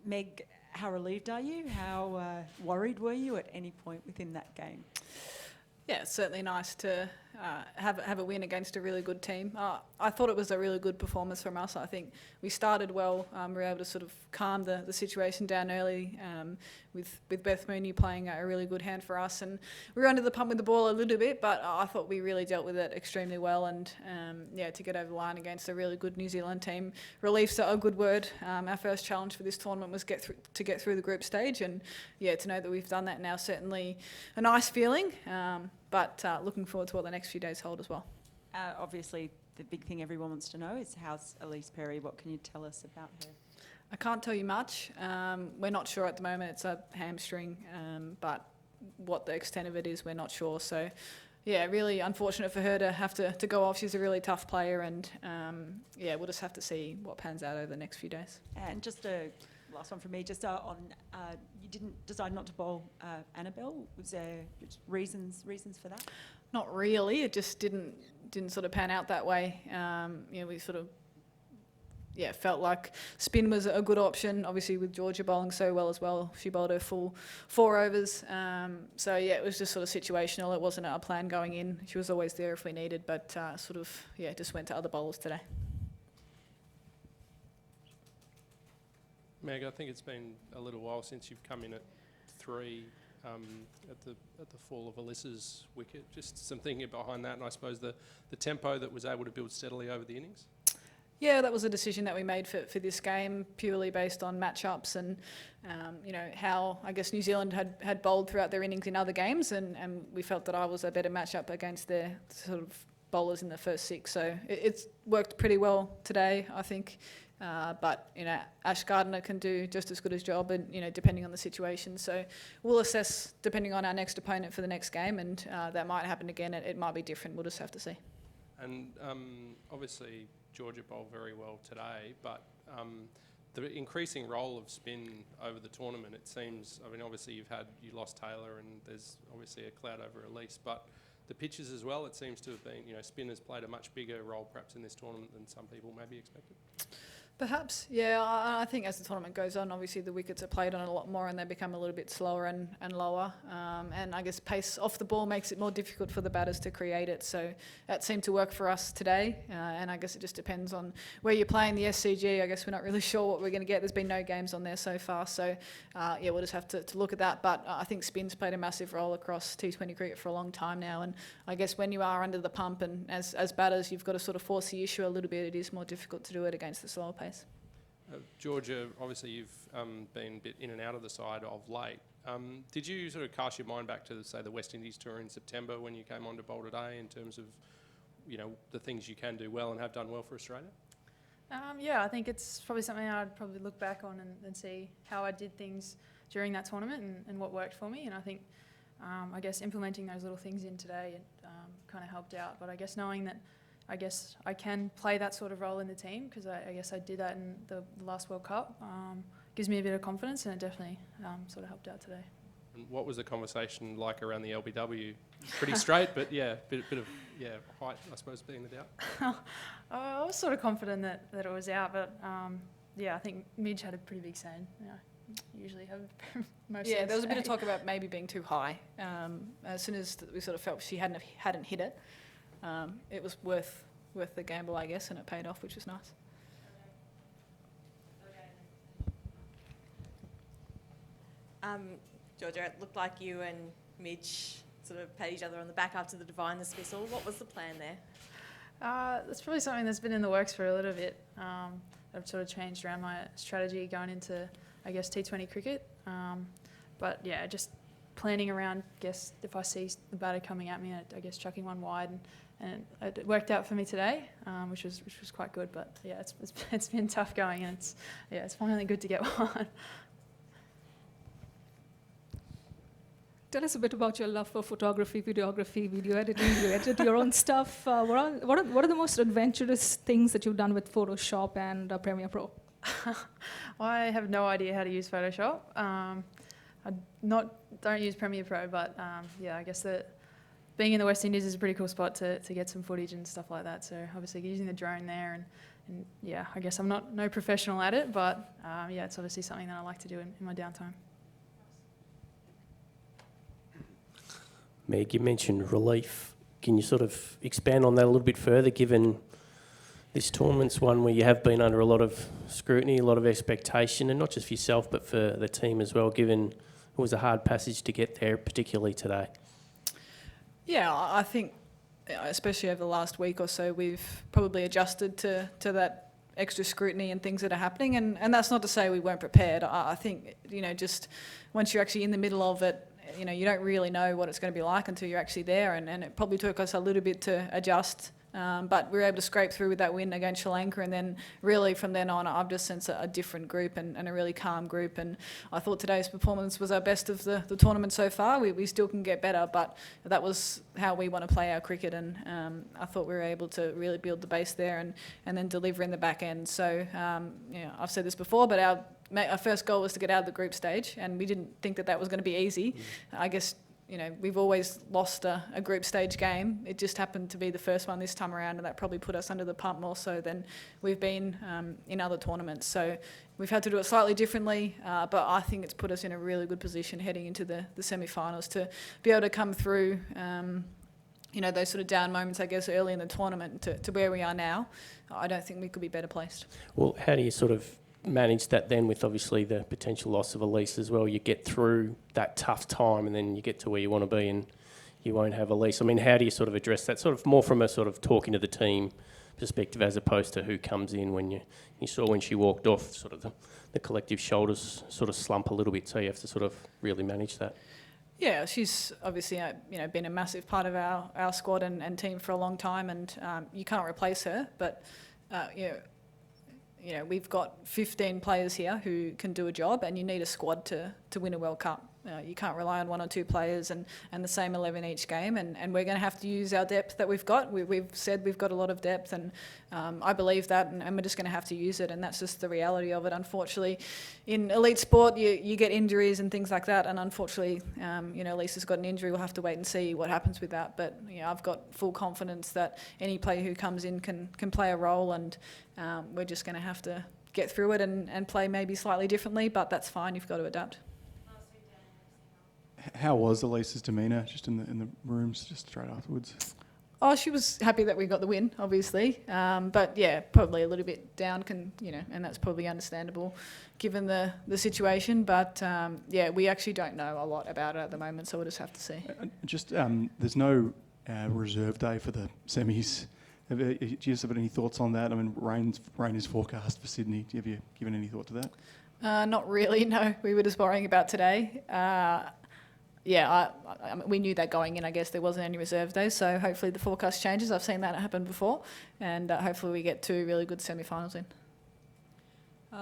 Meg, how relieved are you? How worried were you at any point within that game? Yeah, it's certainly nice to have a win against a really good team. I thought it was a really good performance from us. I think we started well. We were able to sort of calm the situation down early with Beth Mooney playing a really good hand for us. And we were under the pump with the ball a little bit, but I thought we really dealt with it extremely well. And to get over the line against a really good New Zealand team, relief's a good word. Our first challenge for this tournament was to get through the group stage, and to know that we've done that now, certainly a nice feeling. But looking forward to what the next few days hold as well. Obviously, the big thing everyone wants to know is how's Elise Perry? What can you tell us about her? I can't tell you much. We're not sure at the moment. It's a hamstring, but what the extent of it is, we're not sure. So, really unfortunate for her to have to go off. She's a really tough player, and we'll just have to see what pans out over the next few days. And just a last one from me, just on you didn't decide not to bowl Annabelle. Was there reasons for that? Not really. It just didn't sort of pan out that way. We sort of felt like spin was a good option. Obviously, with Georgia bowling so well as well, she bowled her full 4 overs. It was just sort of situational. It wasn't a plan going in. She was always there if we needed, but just went to other bowlers today. Meg, I think it's been a little while since you've come in at 3 at the fall of Alyssa's wicket. Just some thinking behind that, and I suppose the tempo that was able to build steadily over the innings. Yeah, that was a decision that we made for this game, purely based on matchups and how I guess New Zealand had bowled throughout their innings in other games, and we felt that I was a better matchup against their sort of bowlers in the first 6. So it's worked pretty well today, I think. But Ash Gardner can do just as good a job, and depending on the situation. So we'll assess depending on our next opponent for the next game, and that might happen again. It might be different. We'll just have to see. And obviously Georgia bowled very well today, but the increasing role of spin over the tournament, it seems. I mean, obviously you lost Taylor, and there's obviously a cloud over Elise, but the pitches as well, it seems to have been, spin has played a much bigger role perhaps in this tournament than some people maybe expected. Perhaps, yeah. I think as the tournament goes on, obviously the wickets are played on a lot more and they become a little bit slower and lower. And I guess pace off the ball makes it more difficult for the batters to create it. So that seemed to work for us today. And I guess it just depends on where you're playing the SCG. I guess we're not really sure what we're going to get. There's been no games on there so far. So, we'll just have to look at that. But I think spin's played a massive role across T20 cricket for a long time now. And I guess when you are under the pump and as batters, you've got to sort of force the issue a little bit. It is more difficult to do it against the slower pace. Georgia, obviously you've been a bit in and out of the side of late. Did you sort of cast your mind back to, say, the West Indies tour in September when you came on to bowl today in terms of, the things you can do well and have done well for Australia? I think it's probably something I'd probably look back on and see how I did things during that tournament and what worked for me. And I think, I guess, implementing those little things in today, it kind of helped out. But I guess knowing that I guess I can play that sort of role in the team, because I guess I did that in the last World Cup. Gives me a bit of confidence, and it definitely sort of helped out today. And what was the conversation like around the LBW? Pretty straight, but bit of height, I suppose, being the doubt. I was sort of confident that it was out, but I think Midge had a pretty big say. Usually have most. Yeah, there was a bit of talk about maybe being too high. As soon as we sort of felt she hadn't hit it. It was worth the gamble, I guess, and it paid off, which was nice. Georgia, it looked like you and Midge sort of pat each other on the back after the Divine dismissal. What was the plan there? That's probably something that's been in the works for a little bit. I've sort of changed around my strategy going into, I guess, T20 cricket. Just planning around, I guess, if I see the batter coming at me, I guess chucking one wide, and it worked out for me today, which was quite good. But it's been tough going, and it's finally good to get one. Tell us a bit about your love for photography, videography, video editing. You edit your own stuff. What are the most adventurous things that you've done with Photoshop and Premiere Pro? I have no idea how to use Photoshop. I don't use Premiere Pro, but I guess that being in the West Indies is a pretty cool spot to get some footage and stuff like that. So obviously using the drone there and yeah, I guess I'm no professional at it, but yeah, it's obviously something that I like to do in my downtime. Meg, you mentioned relief. Can you sort of expand on that a little bit further, given this tournament's one where you have been under a lot of scrutiny, a lot of expectation, and not just for yourself, but for the team as well, given it was a hard passage to get there, particularly today? Yeah, I think, especially over the last week or so, we've probably adjusted to that extra scrutiny and things that are happening. And that's not to say we weren't prepared. I think, just once you're actually in the middle of it, you don't really know what it's going to be like until you're actually there. And it probably took us a little bit to adjust. But we were able to scrape through with that win against Sri Lanka, and then really from then on I've just sensed a different group and a really calm group, and I thought today's performance was our best of the tournament so far. We still can get better, but that was how we want to play our cricket, and I thought we were able to really build the base there and then deliver in the back end. So I've said this before, but our first goal was to get out of the group stage, and we didn't think that was going to be easy. I guess we've always lost a group stage game. It just happened to be the first one this time around, and that probably put us under the pump more so than we've been in other tournaments. So we've had to do it slightly differently, but I think it's put us in a really good position heading into the semi-finals to be able to come through, those sort of down moments, I guess, early in the tournament to where we are now. I don't think we could be better placed. Well, how do you sort of manage that then with obviously the potential loss of Elise as well? You get through that tough time and then you get to where you want to be and you won't have Elise. I mean, how do you sort of address that, sort of more from a sort of talking to the team perspective as opposed to who comes in? When you saw when she walked off, sort of the collective shoulders sort of slump a little bit, so you have to sort of really manage that. Yeah, she's obviously been a massive part of our squad and team for a long time, and you can't replace her, but we've got 15 players here who can do a job, and you need a squad to win a World Cup. You can't rely on one or two players and the same 11 each game, and we're going to have to use our depth that we've got. We've said we've got a lot of depth, and I believe that, and we're just going to have to use it, and that's just the reality of it. Unfortunately, in elite sport, you get injuries and things like that, and unfortunately, Lisa's got an injury. We'll have to wait and see what happens with that, but I've got full confidence that any player who comes in can play a role, and we're just going to have to get through it and play maybe slightly differently, but that's fine. You've got to adapt. How was Elise's demeanour just in the rooms just straight afterwards? Oh, she was happy that we got the win, obviously, but yeah, probably a little bit down, and that's probably understandable given the situation. But yeah, we actually don't know a lot about it at the moment, so we'll just have to see. Just there's no reserve day for the semis. Do you have any thoughts on that? I mean, rain is forecast for Sydney. Have you given any thought to that? Not really, no. We were just worrying about today. Yeah, we knew that going in. I guess there wasn't any reserve days, so hopefully the forecast changes. I've seen that happen before, and hopefully we get 2 really good semi-finals in.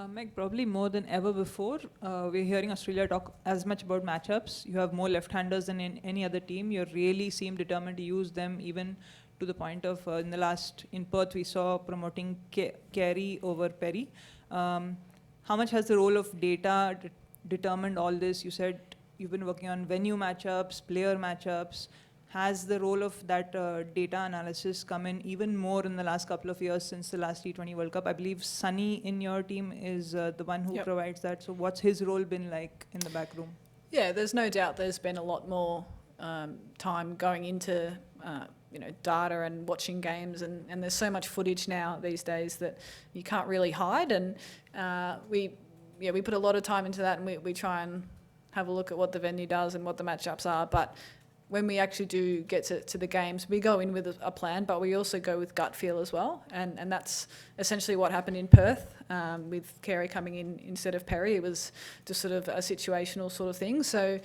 Meg, probably more than ever before, we're hearing Australia talk as much about matchups. You have more left-handers than in any other team. You really seem determined to use them, even to the point of in Perth we saw promoting Carey over Perry. How much has the role of data determined all this? You said you've been working on venue matchups, player matchups. Has the role of that data analysis come in even more in the last couple of years since the last T20 World Cup? I believe Sunny in your team is the one who provides that. So what's his role been like in the back room? Yeah, there's no doubt there's been a lot more time going into data and watching games, and there's so much footage now these days that you can't really hide. And we put a lot of time into that, and we try and have a look at what the venue does and what the matchups are. But when we actually do get to the games, we go in with a plan, but we also go with gut feel as well. And that's essentially what happened in Perth with Carey coming in instead of Perry. It was just sort of a situational sort of thing. So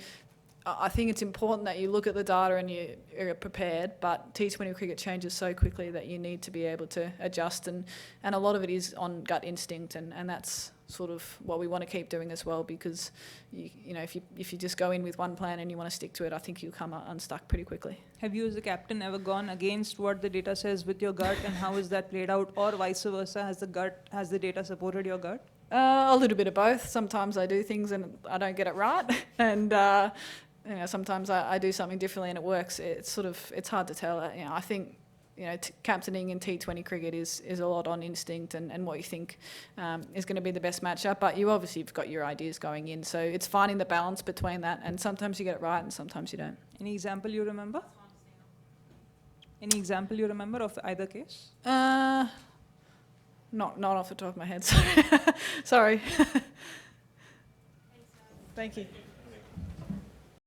I think it's important that you look at the data and you're prepared, but T20 cricket changes so quickly that you need to be able to adjust, and a lot of it is on gut instinct, and that's sort of what we want to keep doing as well, because if you just go in with one plan and you want to stick to it, I think you'll come unstuck pretty quickly. Have you as a captain ever gone against what the data says with your gut, and how has that played out, or vice versa? Has the data supported your gut? A little bit of both. Sometimes I do things and I don't get it right, and sometimes I do something differently and it works. It's hard to tell. I think captaining in T20 cricket is a lot on instinct and what you think is going to be the best matchup. But you obviously have got your ideas going in, so it's finding the balance between that. And sometimes you get it right, and sometimes you don't. Any example you remember? Any example you remember of either case? Not off the top of my head. Sorry. Thank you.